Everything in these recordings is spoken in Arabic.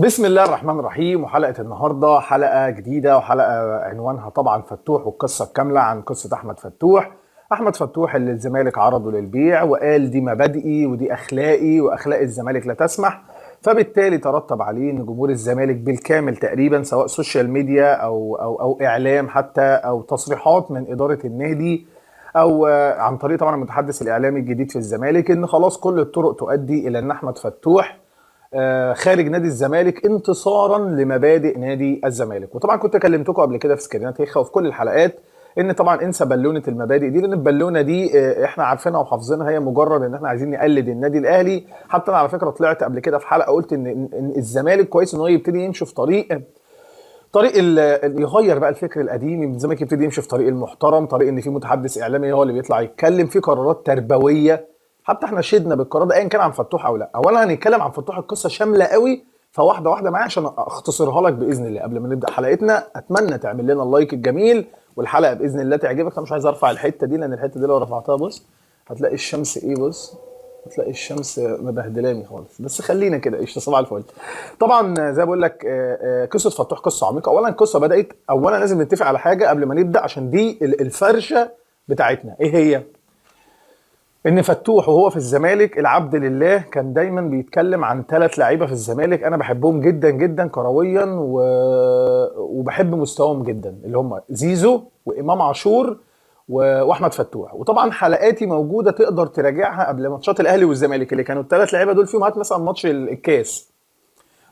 بسم الله الرحمن الرحيم. وحلقة النهاردة حلقة جديدة، وحلقة عنوانها طبعا فتوح والقصة الكاملة عن قصة أحمد فتوح. أحمد فتوح اللي الزمالك عرضه للبيع وقال دي مبادئي ودي أخلاقي وأخلاق الزمالك لا تسمح، فبالتالي ترتب عليه ان جمهور الزمالك بالكامل تقريبا، سواء سوشيال ميديا او اعلام حتى او تصريحات من اداره النادي او عن طريق طبعا المتحدث الاعلامي الجديد في الزمالك، ان خلاص كل الطرق تؤدي الى ان احمد فتوح خارج نادي الزمالك انتصارا لمبادئ نادي الزمالك. وطبعا كنت كلمتكم قبل كده في سكرينات هيخه وفي كل الحلقات ان طبعا انسى بالونه المبادئ دي، لان البالونه دي احنا عارفينها وحافظينها، هي مجرد ان احنا عايزين نقلد النادي الاهلي. حتى انا على فكره طلعت قبل كده في حلقه قلت ان الزمالك كويس ان هو يبتدي يمشي في طريق يغير بقى الفكر القديم. الزمالك يبتدي يمشي في طريق المحترم، طريق ان في متحدث اعلامي هو اللي بيطلع يتكلم في قرارات تربويه. حتى احنا شدنا بالقرار ده ايا كان عن فتوح او لا. اولا هنتكلم عن فتوح القصه شامله قوي، فواحده واحده معايا عشان اختصرها لك باذن الله. قبل ما نبدا حلقتنا اتمنى تعمل لنا اللايك الجميل، والحلقه باذن الله تعجبك. انا مش عايز ارفع الحته دي لان الحته دي لو رفعتها بص هتلاقي الشمس ايه، بص هتلاقي الشمس مبهدلاني خالص، بس خلينا كده قشطه صباح الفل. طبعا زي ما بقول لك قصه فتوح قصه عميقه. اولا القصه بدات، اولا لازم نتفق على حاجه قبل ما نبدا عشان دي الفرشه بتاعتنا. ايه هي؟ ان فتوح وهو في الزمالك العبد لله كان دايما بيتكلم عن 3 لعيبه في الزمالك انا بحبهم جدا جدا كرويا وبحب مستواهم جدا، اللي هم زيزو وامام عاشور واحمد فتوح. وطبعا حلقاتي موجوده تقدر تراجعها قبل ماتشات الاهلي والزمالك اللي كانوا ال3 لعيبه دول فيهم. هات مثلا ماتش الكاس،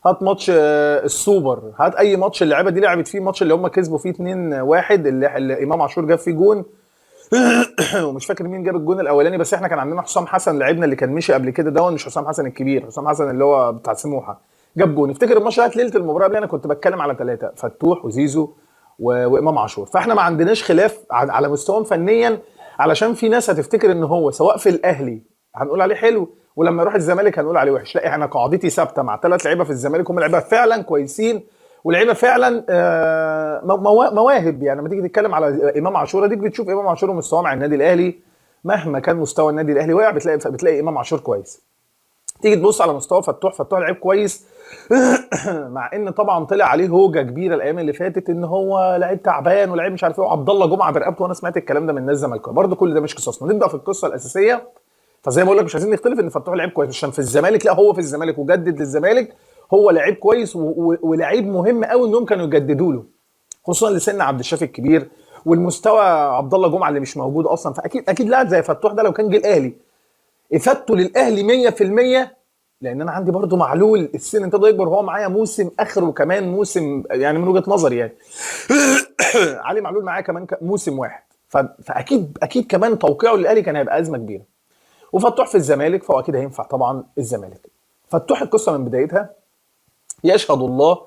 هات ماتش السوبر، هات اي ماتش اللعيبه دي لعبت فيه، الماتش اللي هم كسبوا فيه 2-1 اللي امام عاشور جاب فيه جون ومش فاكر مين جاب الجون الاولاني، بس احنا كان عندنا حسام حسن لعيبنا اللي كان مشي قبل كده، ده مش حسام حسن الكبير، حسام حسن اللي هو بتاع سموحه جاب جون. افتكر الماتش ده ليله المباراه اللي انا كنت بتكلم على 3 فتوح وزيزو وامام عاشور. فاحنا ما عندناش خلاف على مستواهم فنيا، علشان في ناس هتفتكر ان هو سواء في الاهلي هنقول عليه حلو ولما يروح الزمالك هنقول عليه وحش. لا، انا قاعدتي ثابته مع 3 لعيبه في الزمالك هم لعيبه فعلا كويسين ولعيبه فعلا مواهب. يعني لما تيجي تتكلم على امام عاشور اديك بتشوف امام عاشور ومستواه مع النادي الاهلي، مهما كان مستوى النادي الاهلي واقع بتلاقي امام عاشور كويس. تيجي تبص على مستوى فتوح لعيب كويس مع ان طبعا طلع عليه هوجه كبيره الايام اللي فاتت ان هو لعيب تعبان ولعيب مش عارف ايه وعبد الله جمعه برقبته، وانا سمعت الكلام ده من ناس زملكاويه. برضه كل ده مش قصصنا، نبدا في القصه الاساسيه. فزي ما بقول لك مش عايزين نختلف ان فتوح لعيب كويس عشان في الزمالك، لا هو في الزمالك وجدد للزمالك، هو لعيب كويس ولعيب مهم قوي انهم كانوا يجددوا له، خصوصا لسن عبد الشافي الكبير والمستوى عبد الله جمعه اللي مش موجود اصلا. فاكيد لاعب زي فتوح ده لو كان جه الاهلي افادته للاهلي 100%، لان انا عندي برضو معلول السن ابتدى يكبر وهو معايا موسم اخره كمان موسم، يعني من وجهه نظري يعني علي معلول معايا كمان موسم واحد، فاكيد كمان توقيعه للاهلي كان هيبقى ازمه كبيره. وفتوح في الزمالك فهو اكيد هينفع طبعا الزمالك. فتوح القصه من بدايتها يشهد الله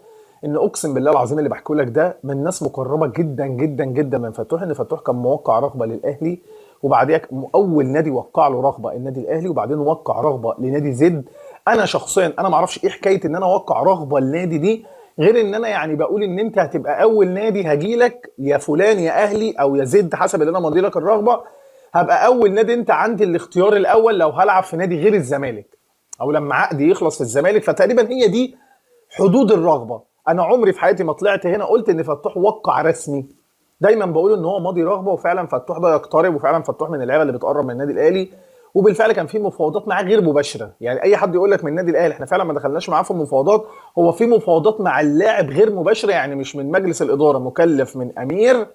ان اقسم بالله العظيم اللي بحكيه لك ده من ناس مقربه جدا جدا جدا من فتوح، ان فتوح كان موقع رغبه للاهلي، وبعديها اول نادي وقع له رغبه النادي الاهلي، وبعدين وقع رغبه لنادي زد. انا شخصيا انا ما اعرفش ايه حكايه ان انا اوقع رغبه للنادي دي، غير ان انا يعني بقول ان انت هتبقى اول نادي هجيلك يا فلان يا اهلي او يا زد حسب اللي انا ماضي لك الرغبه، هبقى اول نادي انت عندي الاختيار الاول لو هلعب في نادي غير الزمالك او لما عقدي يخلص في الزمالك. فتقريبا هي دي حدود الرغبه. انا عمري في حياتي ما طلعت هنا قلت ان فتوح وقع رسمي، دايما بقول ان هو ماضي رغبه، وفعلا فتوح ده يقترب، وفعلا فتوح من اللعيبه اللي بتقرب من النادي الاهلي، وبالفعل كان في مفاوضات معاه غير مباشره. يعني اي حد يقول لك من النادي الاهلي احنا فعلا ما دخلناش معاه في مفاوضات، هو في مفاوضات مع اللاعب غير مباشره، يعني مش من مجلس الاداره مكلف من امير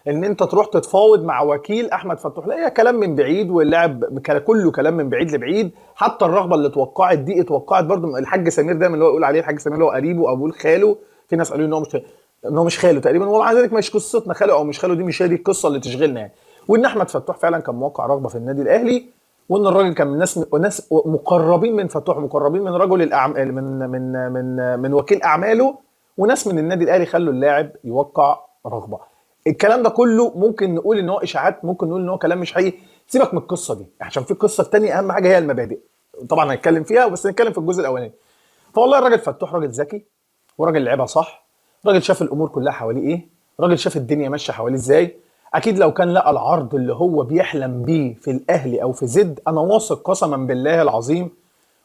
ان انت تروح تتفاوض مع وكيل احمد فتوح، لا هي كلام من بعيد، واللاعب كله كلام من بعيد لبعيد. حتى الرغبه اللي اتوقعت دي اتوقعت برضو الحاج سمير دايما اللي هو يقول عليه الحاج سمير اللي هو قريبه او بيقول خاله، في ناس قالوا ان هو مش خاله تقريبا، ومع ذلك مش قصتنا خاله او مش خاله، دي مش هي دي القصه اللي تشغلنا يعني. وان احمد فتوح فعلا كان موقع رغبه في النادي الاهلي، وان الراجل كان من ناس مقربين من فتوح، مقربين من رجل الاعمال من وكيل اعماله، وناس من النادي الاهلي خلوا اللاعب يوقع رغبه. الكلام ده كله ممكن نقول ان هو اشاعات، ممكن نقول ان هو كلام مش حقيقي. سيبك من القصه دي عشان في القصه الثانيه اهم حاجه هي المبادئ، طبعا هنتكلم فيها بس نتكلم في الجزء الاولاني. فوالله الراجل فتوح راجل ذكي، وراجل لعبها صح، راجل شاف الامور كلها حواليه ايه، راجل شاف الدنيا ماشيه حواليه ازاي. اكيد لو كان لقى العرض اللي هو بيحلم بيه في الاهلي او في زد، انا واثق قسما بالله العظيم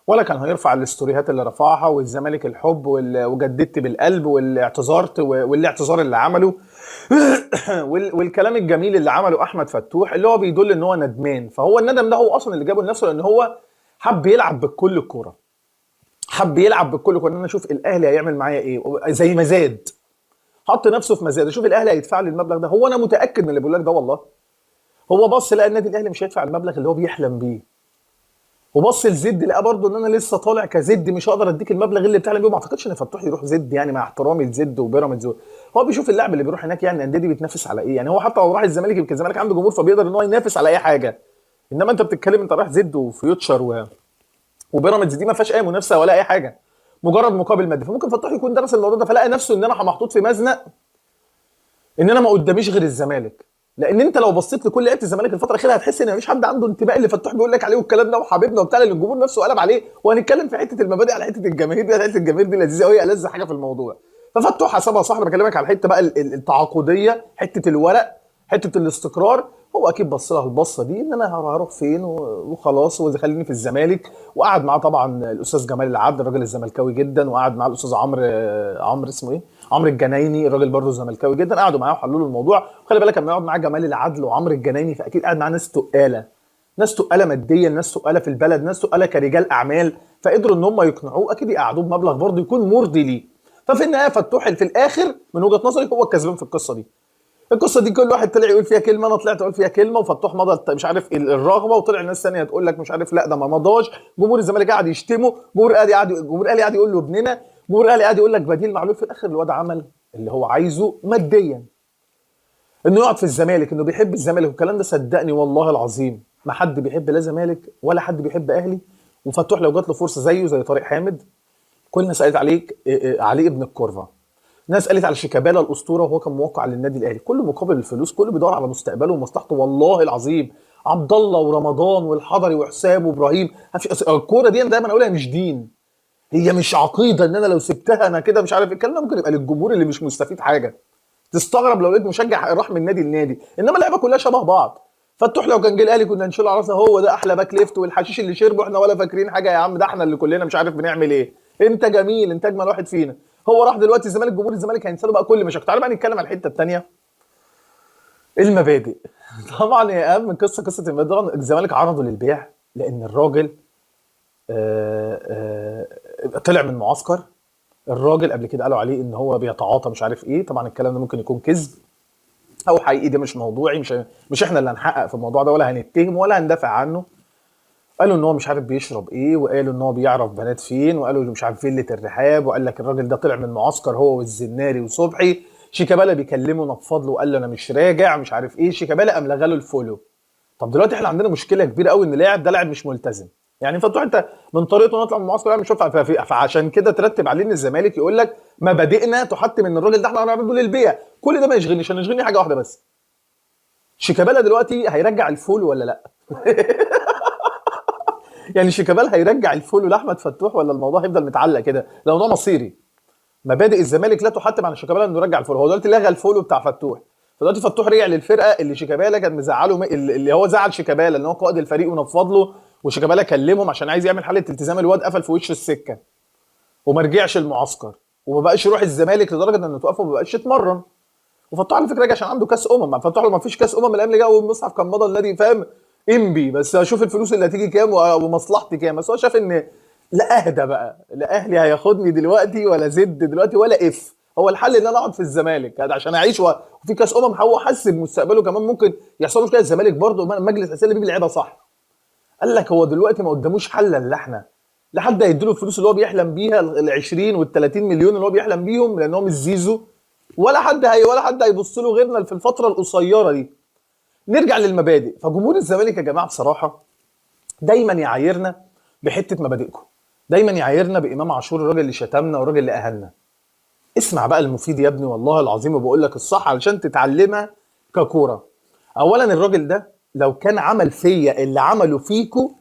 ولا كان هيرفع الاستوريات اللي رفعها والزمالك الحب وجددت بالقلب والاعتذرت والاعتذار اللي عمله والكلام الجميل اللي عمله احمد فتوح اللي هو بيدل ان هو ندمان. فهو الندم ده هو اصلا اللي جابه لنفسه، لان هو حب يلعب بكل الكوره، حب يلعب بكل الكوره، ان انا اشوف الاهلي هيعمل معايا ايه زي ما زاد، حط نفسه في مزاد، اشوف الاهلي هيدفع لي المبلغ ده. هو انا متاكد من اللي بقول لك ده والله. هو بص لقى النادي الاهلي مش هيدفع المبلغ اللي هو بيحلم بيه، وبص لزد لقى برضه ان انا لسه طالع كزد مش هقدر اديك المبلغ اللي بتحلم بيه. ما اعتقدش ان فتوح يروح زد، يعني مع احترامي لزد وبيراميدز. هو بيشوف اللاعب اللي بيروح هناك، يعني الانديه دي بتنافس على ايه؟ يعني هو حتى لو راح الزمالك يمكن الزمالك عنده جمهور فبيقدر ان هو ينافس على اي حاجه، انما انت بتتكلم انت رايح زد وفيوتشر وبيراميدز، دي ما فيهاش اي منافسه ولا اي حاجه، مجرد مقابل مادي. فممكن فتوح يكون درس الموضوع ده فلقى نفسه ان انا محطوط في مزنق، ان انا ما قداميش غير الزمالك. لان انت لو بصيت لكل لعيبه الزمالك الفتره الاخيره هتحس ان مفيش حد عنده انتماء اللي فتوح بيقول لك عليه والكلام ده وحبيبنا وبتاع، اللي الجمهور نفسه قلب عليه. وهنتكلم في حته المبادئ على حته الجماهير دي، حته الجماهير دي لذيذه قوي، ألذ حاجه في الموضوع. ففتوح حسبها صح. انا بكلمك على الحته بقى التعاقديه، حته الورق، حته الاستقرار. هو اكيد بص لها البصه دي ان انا هروح فين وخلاص، خليني في الزمالك. وقعد معاه طبعا الاستاذ جمال العبد الراجل الزملكاوي جدا، وقعد معاه الاستاذ عمرو اسمه ايه، عمرو الجنايني الراجل برضه زملكاوي جدا. قعدوا معاه وحلوا له الموضوع. وخلي بالك لما يقعد معاه جمال العدل وعمرو الجنايني فاكيد قاعد معاه ناس تقاله، ناس تقاله ماديا، ناس تقاله في البلد، ناس تقاله كرجال اعمال، فقدروا ان هم يقنعوه. اكيد يقعدوه بمبلغ برضه يكون مرضي ليه. ففي النهايه فتوح في الاخر من وجهه نظري هو الكسبان في القصه دي. القصه دي كل واحد طلع يقول فيها كلمه، انا طلعت اقول فيها كلمه، وفتوح مضى مش عارف الرغبه، وطلع ناس ثانيه تقول لك مش عارف لا ده ما مضاش. جمهور الزمالك قاعد يشتمه، جمهور الاهلي قاعد يقول له ابننا، جمهور الاهلي قاعد يقول لك بديل معلول. في الاخر الواد عمل اللي هو عايزه ماديا، انه يقعد في الزمالك، انه بيحب الزمالك والكلام ده. صدقني والله العظيم ما حد بيحب لا زمالك ولا حد بيحب اهلي. وفتوح لو جات له فرصه زيه زي طارق حامد، كل الناس قالت عليه ابن الكورفه. ناس قالت على شيكابالا الاسطوره وهو كان موقع للنادي الاهلي، كله مقابل الفلوس، كله بيدور على مستقبله ومصلحته والله العظيم. عبد الله ورمضان والحضري وحسام وابراهيم، الكوره دي انا دايما اقولها مش دين، هي مش عقيده ان انا لو سبتها انا كده مش عارف الكلام ده ممكن يبقى للجمهور اللي مش مستفيد حاجه. تستغرب لو لقيت مشجع راح من نادي لنادي، انما اللعيبه كلها شبه بعض. فتوح لو كان جه الاهلي كنا نشيله على راسنا، هو ده احلى باك ليفت والحشيش اللي شربه احنا ولا فاكرين حاجه يا عم، ده احنا اللي كلنا مش عارف بنعمل ايه، انت جميل، انت اجمل واحد فينا. هو راح دلوقتي الزمالك، جمهور الزمالك هينسى له بقى كل مشاكل. تعالى بقى نتكلم على الحته الثانيه، المبادئ. طبعا يا اهم من قصه المبادئ، الزمالك عرضه للبيع لان الراجل طلع من معسكر. الراجل قبل كده قالوا عليه ان هو بيتعاطى مش عارف ايه، طبعا الكلام ده ممكن يكون كذب او حقيقي، ده مش موضوعي، مش احنا اللي هنحقق في الموضوع ده ولا هنتهم ولا هندافع عنه. قالوا ان هو مش عارف بيشرب ايه، وقالوا ان هو بيعرف بنات فين، وقالوا مش عارف فيلة الرحاب، وقال لك الراجل ده طلع من معسكر هو والزناري وصبحي. شيكابالا بيكلمه نفض له وقال له انا مش راجع مش عارف ايه، شيكابالا قام لغى له الفولو. طب دلوقتي احنا عندنا مشكله كبيره قوي ان اللاعب ده لاعب مش ملتزم. يعني فتوح انت من طريقته نطلع من المعسكر مش شايف، فعشان كده ترتب عليه ان الزمالك يقول لك مبادئنا تحتم ان الراجل ده احنا هنعرضه للبيع. كل ده ما يشغلنيش، انا يشغلني حاجه واحده بس، شيكابالا دلوقتي هيرجع الفولو ولا لا؟ يعني شيكابالا هيرجع الفولو لاحمد فتوح ولا الموضوع هيفضل متعلق كده؟ ده موضوع مصيري. مبادئ الزمالك لا تحتم على شيكابالا انه يرجع الفولو. هو دلوقتي لغى الفولو بتاع فتوح، فدلوقتي فتوح رجع للفرقه اللي شيكابالا كان مزعله، اللي هو زعل شيكابالا ان هو قائد الفريق ونفض له، وشيكابالا كلمهم عشان عايز يعمل حاله التزام، الواد قفل في وش السكه وما رجعش المعسكر وما بقاش يروح الزمالك لدرجه انه توقف وما بقاش يتمرن. وفتوح على فكره راجع عشان عنده كاس فتوح له ما فيش كاس الايام اللي جايه، والمصحف كان مضى النادي فاهم انبي، بس اشوف الفلوس اللي هتيجي كام ومصلحتي كام. بس هو شاف ان لا اهدى بقى، لا اهلي هياخدني دلوقتي ولا زد دلوقتي ولا اف، هو الحل ان انا اقعد في الزمالك هذا عشان اعيش وفي كاس هو حس بمستقبله كمان ممكن يحصل له مشكله. الزمالك برضه مجلس اساسي اللي بيجي لعيبه صح، قال لك هو دلوقتي ما قداموش حل الا احنا، لا حد هيديله الفلوس اللي هو بيحلم بيها ال 20 وال 30 مليون اللي هو بيحلم بيهم لان هو مش زيزو، ولا حد هيبص له غيرنا في الفتره القصيره دي. نرجع للمبادئ. فجمهور الزمالك يا جماعه بصراحه دايما يعايرنا بحته مبادئكم، دايما يعايرنا بامام عاشور الراجل اللي شتمنا والراجل اللي اهلنا. اسمع بقى المفيد يا ابني والله العظيم، وبقول لك الصح علشان تتعلمها ككوره. اولا الراجل ده لو كان عمل فيا اللي عمله فيكو،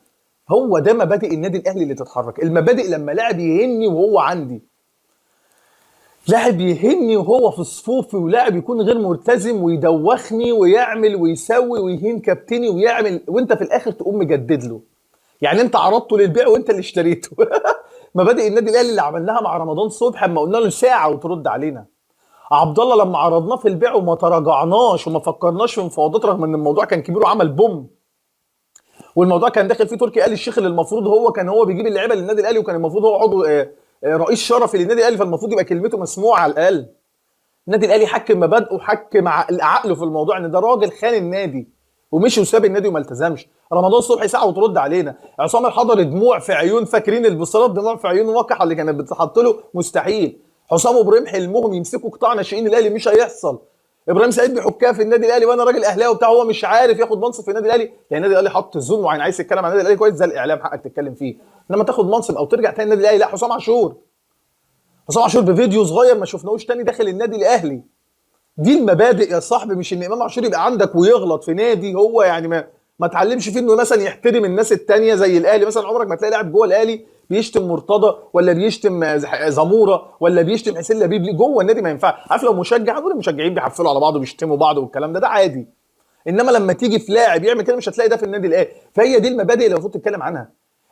هو ده مبادئ النادي الاهلي اللي تتحرك. المبادئ لما لاعب يهني وهو عندي، لاعب يهني وهو في صفوفي، ولاعب يكون غير ملتزم ويدوخني ويعمل ويسوي ويهين كابتني ويعمل، وانت في الاخر تقوم مجدد له. يعني انت عرضته للبيع وانت اللي اشتريته. مبادئ النادي الاهلي اللي عملناها مع رمضان صبحي اما قلنا له ساعه وترد علينا. عبد الله لما عرضناه في البيع وما تراجعناش وما فكرناش في مفاوضات رغم ان الموضوع كان كبير وعمل بوم، والموضوع كان داخل فيه تركي آل الشيخ اللي المفروض هو بيجيب اللعيبه للنادي الاهلي، وكان المفروض هو عضو رئيس شرفي للنادي الاهلي، فالمفروض يبقى كلمته مسموعه على الاقل. النادي الاهلي حكم مبادئه وحكم عقله في الموضوع ان ده راجل خان النادي ومشي وساب النادي وما التزمش. رمضان صبحي ساعه وترد علينا. عصام الحضري دموع في عيون، فاكرين البصيرات دموع في عيون وقحه اللي كانت بتتحط له؟ مستحيل. حسام وابراهيم حلمهم يمسكوا قطاع ناشئين الاهلي، مش هيحصل. ابراهيم سعيد بيحكها في النادي الاهلي وانا راجل اهلاوي وبتاع، هو مش عارف ياخد منصب في النادي الاهلي لان النادي الاهلي حط الظلم وعين عايز يتكلم عن النادي الاهلي كويس، زي الاعلام حقك تتكلم فيه، انما تاخد منصب او ترجع تاني النادي الاهلي لا. حسام عاشور بفيديو صغير ما شفناهوش تاني داخل النادي الاهلي. دي المبادئ يا صاحبي، مش ان امام عاشور يبقى عندك ويغلط في نادي هو يعني ما اتعلمش فيه انه مثلا يحترم الناس التانية زي الاهلي. مثلا عمرك ما تلاقي لاعب جوه الاهلي بيشتم مرتضى ولا بيشتم زموره ولا بيشتم حسين لبيب. جوه النادي ما ينفعش. عارف لو مشجع هنقول المشجعين بيحفلوا على بعض وبيشتموا بعض والكلام ده عادي، انما لما تيجي في لاعب يعمل كده مش هتلاقي ده في النادي الاهلي. فهي دي المبادئ اللي المفروض تتكلم عنها.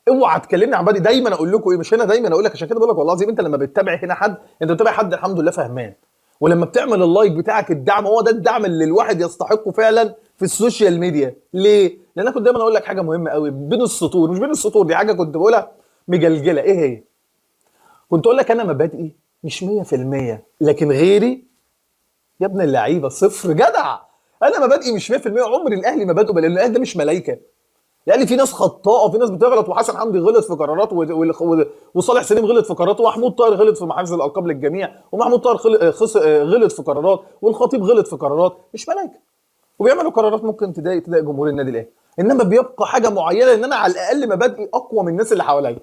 اوعى تكلمني عن مبادئ. دايما اقول لكم ايه، مش هنا دايما اقول لك، عشان كده بقول لك والله العظيم انت لما بتتابع هنا حد، انت بتتابع حد الحمد لله فهمان، ولما بتعمل اللايك بتاعك الدعم، هو ده الدعم اللي الواحد يستحقه فعلا في السوشيال ميديا. ليه؟ لان انا كنت دايما اقول لك حاجه مهمه قوي بين السطور، مش بين السطور، دي حاجه كنت بقولها مجلجله. ايه هي؟ كنت اقول لك انا مبادئي مش 100%، لكن غيري يا ابن اللعيبه صفر. جدع. انا مبادئي مش 100%، عمري الاهلي مبادئه، لان الاهلي ده مش ملايكه. الاهلي في ناس خطاءه، في ناس بتغلط، وحسن حمدي غلط في قرارات وصالح سليم غلط في قرارات، ومحمود طاهر غلط في محافظ الالقاب للجميع، ومحمود طاهر غلط في قرارات، والخطيب غلط في قرارات. مش ملايكه وبيعملوا قرارات ممكن تضايق جمهور النادي الاهلي، انما بيبقى حاجه معينه ان انا على الاقل مبادئي اقوى من الناس اللي حواليا.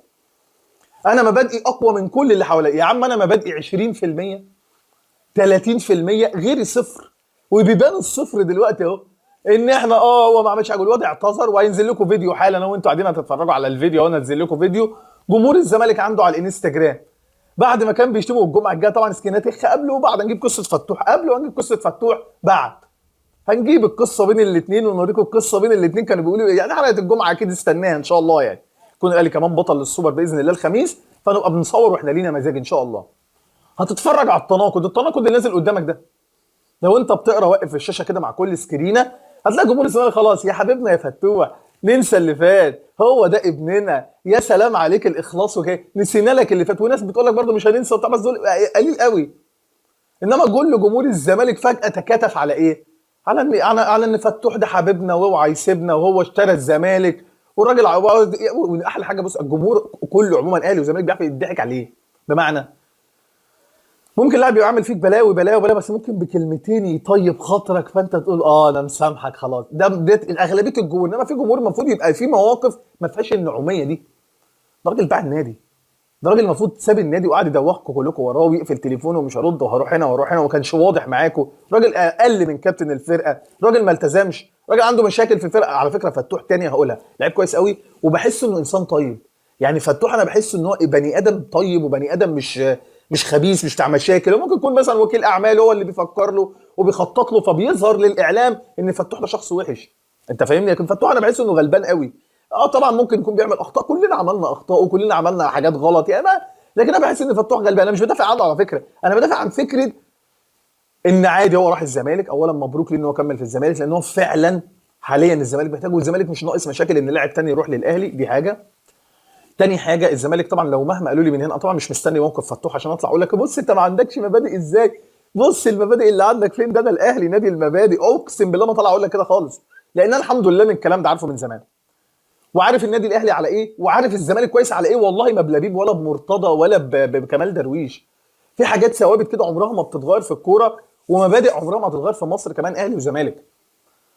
انا مبادئي اقوى من كل اللي حواليا. يا عم انا مبادئي 20%، 30%، غيري صفر. وبيبان الصفر دلوقتي اهو، ان احنا هو ما عملش حاجه، الواد اعتذر وهينزل لكم فيديو حالا انا وانتوا قاعدين هتتفرجوا على الفيديو، وانا انزل لكم فيديو جمهور الزمالك عنده على الانستجرام بعد ما كان بيشتموا الجمعه الجايه. طبعا سكينات قبله وبعد، هنجيب قصه فتوح قبله وهنجيب قصه فتوح بعد، هنجيب القصه بين الاثنين ونوريكم القصه بين الاثنين كانوا بيقولوا ايه. يعني حلقه الجمعه اكيد استناها ان شاء الله، يعني يكون الاهلي كمان بطل للسوبر باذن الله الخميس، فنبقى بنصور واحنا لينا مزاج ان شاء الله. هتتفرج على التناقض اللي نازل قدامك ده. لو انت بتقرا واقف في الشاشه كده مع كل سكرينه هتلاقي جمهور الزمالك خلاص يا حبيبنا يا فتوح ننسى اللي فات، هو ده ابننا، يا سلام عليك الاخلاص وكده، نسينا لك اللي فات. وناس بتقول لك برده مش هننسى وبتاع، بس دول قليل قوي. انما كل جمهور الزمالك فجاه تكاتف على ايه؟ على ان فتوح ده حبيبنا واوعى يسيبنا وهو اشترى الزمالك والراجل احلى حاجه. بص الجمهور كله عموما اهلي وزمالك بيعرف يضحك عليه. بمعنى ممكن لاعب يعمل فيك بلاوي بلاوي بلاوي، بس ممكن بكلمتين يطيب خاطرك فانت تقول انا مسامحك خلاص. ده الاغلبيه الجمهور. انما في جمهور المفروض يبقى في مواقف ما فيهاش النعوميه دي. ده راجل باع النادي، ده راجل المفروض ساب النادي وقعد يدوخكم كلكم وراه ويقفل تليفونه ومش هرد وهروح هنا وهروح هنا وما كانش واضح معاكم. راجل اقل من كابتن الفرقه، راجل ما التزمش، راجل عنده مشاكل في الفرقه. على فكره فتوح تاني هقولها لعيب كويس قوي وبحس انه انسان طيب. يعني فتوح انا بحس ان هو بني ادم طيب وبني ادم مش خبيث مش بتاع مشاكل. وممكن يكون مثلا وكيل اعمال هو اللي بيفكر له وبيخطط له فبيظهر للاعلام ان فتوح ده شخص وحش. انت فاهمني؟ لكن فتوح انا بحس انه غلبان قوي. طبعا ممكن يكون بيعمل اخطاء، كلنا عملنا اخطاء وكلنا عملنا حاجات غلط يعني لكن انا بحس ان فتوح غلبان. انا مش بدافع عنه على فكره، انا بدافع عن فكره ان عادي هو راح الزمالك. اولا مبروك ليه ان هو كمل في الزمالك، لان هو فعلا حاليا الزمالك محتاجه، والزمالك مش ناقص مشاكل ان لاعب تاني يروح للاهلي. دي حاجه. تاني حاجه الزمالك طبعا لو مهما قالوا لي من هنا، طبعا مش مستني موقف فتوح عشان اطلع اقول لك بص انت ما عندكش مبادئ ازاي، بص المبادئ اللي عندك فين، ده انا الاهلي نادي المبادئ. اقسم بالله ما طلع اقول لك كده خالص، لان انا الحمد لله من الكلام ده عارفه من زمان، وعارف النادي الاهلي على ايه، وعارف الزمالك كويس على ايه. والله ما بلبيب ولا بمرتضى ولا بكمال درويش. في حاجات ثوابت كده عمرها ما بتتغير في الكوره، ومبادئ عمرها ما هتتغير في مصر كمان اهلي وزمالك.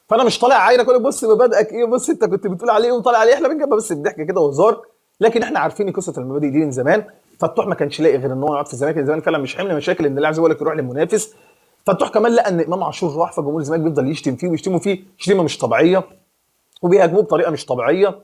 فانا مش طالع عايرك اقول لك بص مبادئك ايه، بص انت كنت بتقول عليه ايه وطالع عليه. احنا بنجيبها بس بضحك كده وهزار، لكن احنا عارفين قصه المبادئ دي من زمان. فتوح ما كانش لاقي غير ان هو يقعد في الزمالك. الزمالك فعلا مش حمل مشاكل ان اللاعب زي لك يروح للمنافس. فتوح كمان لقى ان امام عاشور راح، فجمهور الزمالك بيفضل يشتم فيه ويشتموا فيه شتيمه مش طبيعيه وبيهاجموه بطريقه مش طبيعيه.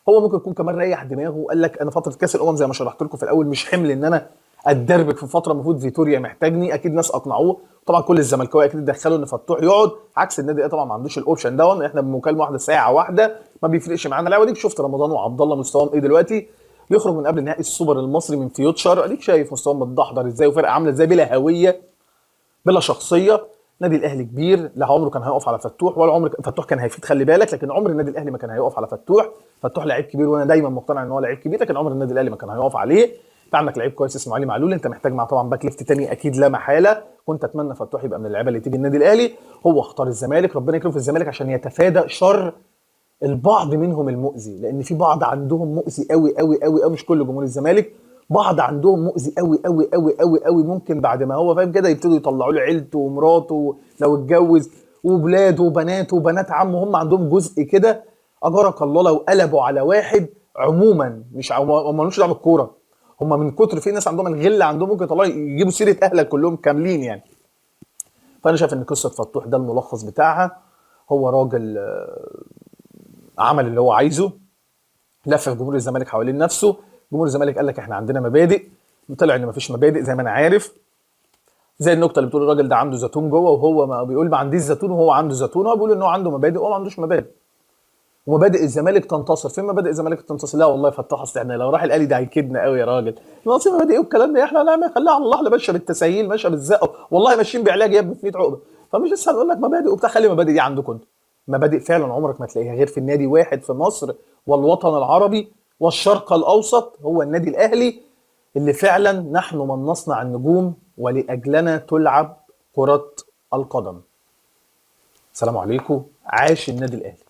هو ممكن يكون كمان ريح دماغه وقال لك انا فتره كاس الامم زي ما شرحت لكم في الاول مش حمل ان انا اتدربك في فتره المفروض فيتوريا محتاجني، اكيد ناس اقنعوه. طبعا كل الزملكاويه اكيد دخلوا ان فتوح يقعد، عكس النادي الاهلي طبعا ما عندوش الاوبشن ده. احنا بمكالمه واحده ساعه واحده ما بيفرقش معانا. لا وديك شفت رمضان وعبد الله مستواهم ايه دلوقتي، بيخرج من قبل نهائي السوبر المصري من فيوتشر، اديك شايف مستواهم متدحضر ازاي، وفرقه عامله ازاي بلا هويه بلا شخصيه. النادي الاهلي كبير، لا عمره كان هيقف على فتوح ولا عمر فتوح كان هيفيد، خلي بالك، لكن عمر النادي الاهلي ما كان هيقف على فتوح. فتوح لعيب كبير وانا دايما مقتنع ان هو لعيب كبير، لكن عمر النادي الاهلي ما كان هيقف عليه. انت عندك لعيب كويس اسمه علي معلول، انت محتاج معاه طبعا باك ليفت تاني اكيد لا محاله. كنت اتمنى فتوح يبقى من اللعيبه اللي تيجي النادي الاهلي. هو اختار الزمالك، ربنا يكرمه في الزمالك عشان يتفادى شر البعض منهم المؤذي، لان في بعض عندهم مؤذي قوي قوي قوي قوي، مش كل جمهور الزمالك، بعض عندهم مؤذي قوي قوي قوي قوي قوي، ممكن بعد ما هو فاهم كده يبتدوا يطلعوا له عيلته ومراته لو اتجوز وولاده وبناته وبنات عمه، هم عندهم جزء كده اجرك الله لو قلبوا على واحد عموما، مش هم مالوش دعوه بالكوره، هم من كتر في ناس عندهم الغل عندهم ممكن يطلعوا يجيبوا سيره اهلك كلهم كاملين يعني. فانا شايف ان قصه فتوح ده الملخص بتاعها، هو راجل عمل اللي هو عايزه، لف جمهور الزمالك حوالين نفسه. جمهور الزمالك قال لك احنا عندنا مبادئ، طلع ان مفيش مبادئ زي ما انا عارف. زي النكته اللي بتقول الراجل ده عنده زيتون جوه، وهو ما بيقول ما عنديش زيتون وهو عنده زيتون، هو بيقول ان هو عنده مبادئ وهو ما عندوش مبادئ. ومبادئ الزمالك تنتصر، فين مبادئ الزمالك تنتصر؟ لا والله فتح، اصل احنا لو راح الاهلي ده هيكدنا قوي يا راجل، ناقصين مبادئ ايه والكلام ده، احنا لا خليها على الله، احنا ماشيه بالتسهيل ماشيه بالزقه، والله ماشيين بعلاج يا ابني في 100 عقبه. فمش لسه هنقول لك مبادئ وبتاع، خلي المبادئ دي عندكم انتوا. مبادئ فعلا عمرك ما تلاقيها غير في النادي واحد في مصر والوطن العربي والشرق الاوسط، هو النادي الاهلي، اللي فعلا نحن من نصنع النجوم ولاجلنا تلعب كره القدم. السلام عليكم، عاش النادي الاهلي.